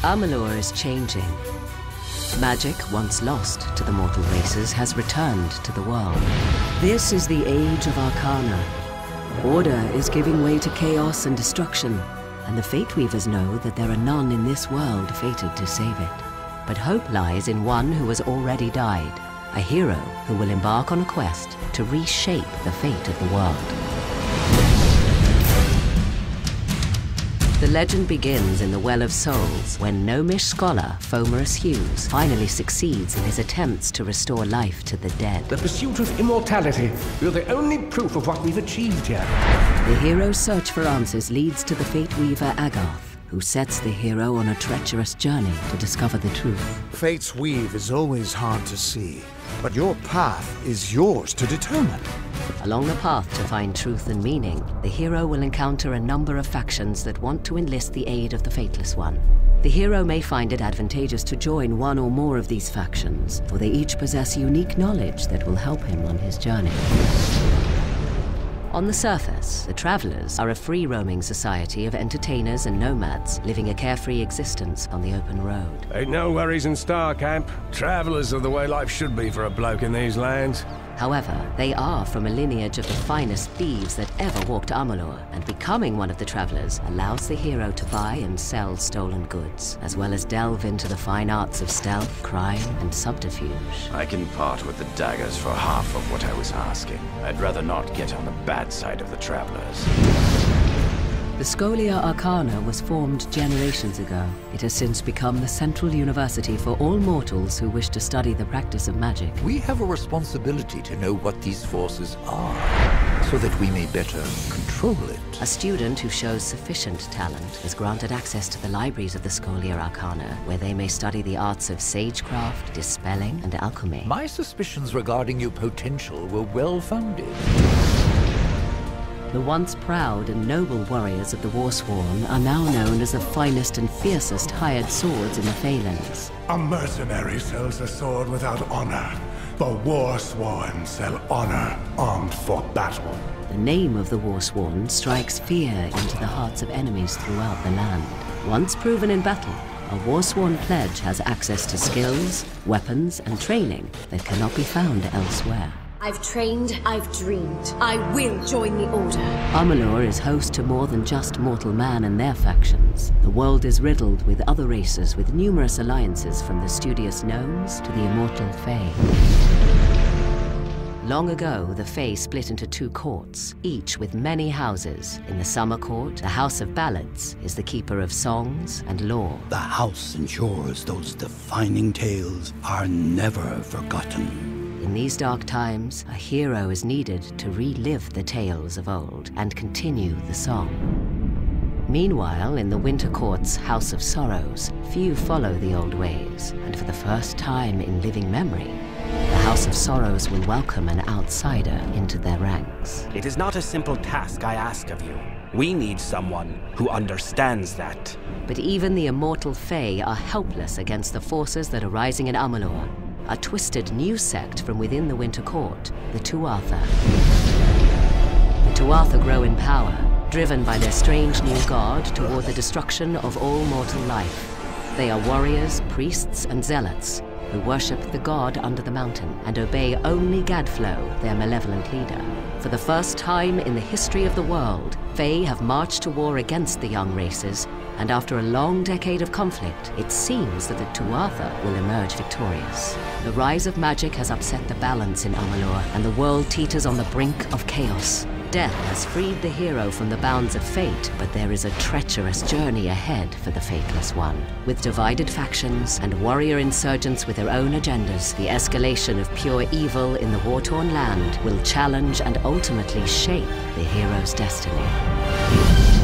Amalur is changing. Magic, once lost to the mortal races, has returned to the world. This is the age of Arcana. Order is giving way to chaos and destruction, and the Fate Weavers know that there are none in this world fated to save it. But hope lies in one who has already died, a hero who will embark on a quest to reshape the fate of the world. The legend begins in the Well of Souls, when gnomish scholar Fomerus Hughes finally succeeds in his attempts to restore life to the dead. The pursuit of immortality. You're the only proof of what we've achieved here. The hero's search for answers leads to the Fate Weaver Agarth, who sets the hero on a treacherous journey to discover the truth. Fate's weave is always hard to see, but your path is yours to determine. Along the path to find truth and meaning, the hero will encounter a number of factions that want to enlist the aid of the Fateless One. The hero may find it advantageous to join one or more of these factions, for they each possess unique knowledge that will help him on his journey. On the surface, the Travelers are a free-roaming society of entertainers and nomads living a carefree existence on the open road. Ain't no worries in Star Camp. Travelers are the way life should be for a bloke in these lands. However, they are from a lineage of the finest thieves that ever walked Amalur, and becoming one of the Travelers allows the hero to buy and sell stolen goods, as well as delve into the fine arts of stealth, crime, and subterfuge. I can part with the daggers for half of what I was asking. I'd rather not get on the bad side of the Travelers. The Scholia Arcana was formed generations ago. It has since become the central university for all mortals who wish to study the practice of magic. We have a responsibility to know what these forces are, so that we may better control it. A student who shows sufficient talent is granted access to the libraries of the Scholia Arcana, where they may study the arts of sagecraft, dispelling, and alchemy. My suspicions regarding your potential were well-founded. The once proud and noble warriors of the Warsworn are now known as the finest and fiercest hired swords in the Phalanx. A mercenary sells a sword without honor. The Warsworn sell honor armed for battle. The name of the Warsworn strikes fear into the hearts of enemies throughout the land. Once proven in battle, a Warsworn pledge has access to skills, weapons, and training that cannot be found elsewhere. I've trained, I've dreamed. I will join the Order. Amalur is host to more than just mortal man and their factions. The world is riddled with other races with numerous alliances, from the studious gnomes to the immortal Fae. Long ago, the Fae split into two courts, each with many houses. In the Summer Court, the House of Ballads is the keeper of songs and lore. The house ensures those defining tales are never forgotten. In these dark times, a hero is needed to relive the tales of old and continue the song. Meanwhile, in the Winter Court's House of Sorrows, few follow the old ways, and for the first time in living memory, the House of Sorrows will welcome an outsider into their ranks. It is not a simple task I ask of you. We need someone who understands that. But even the immortal Fae are helpless against the forces that are rising in Amalur. A twisted new sect from within the Winter Court, the Tuatha. The Tuatha grow in power, driven by their strange new god toward the destruction of all mortal life. They are warriors, priests, and zealots who worship the god under the mountain and obey only Gadflow, their malevolent leader. For the first time in the history of the world, Fae have marched to war against the young races, and after a long decade of conflict, it seems that the Tuatha will emerge victorious. The rise of magic has upset the balance in Amalur, and the world teeters on the brink of chaos. Death has freed the hero from the bounds of fate, but there is a treacherous journey ahead for the Fateless One. With divided factions and warrior insurgents with their own agendas, the escalation of pure evil in the war-torn land will challenge and ultimately shape the hero's destiny.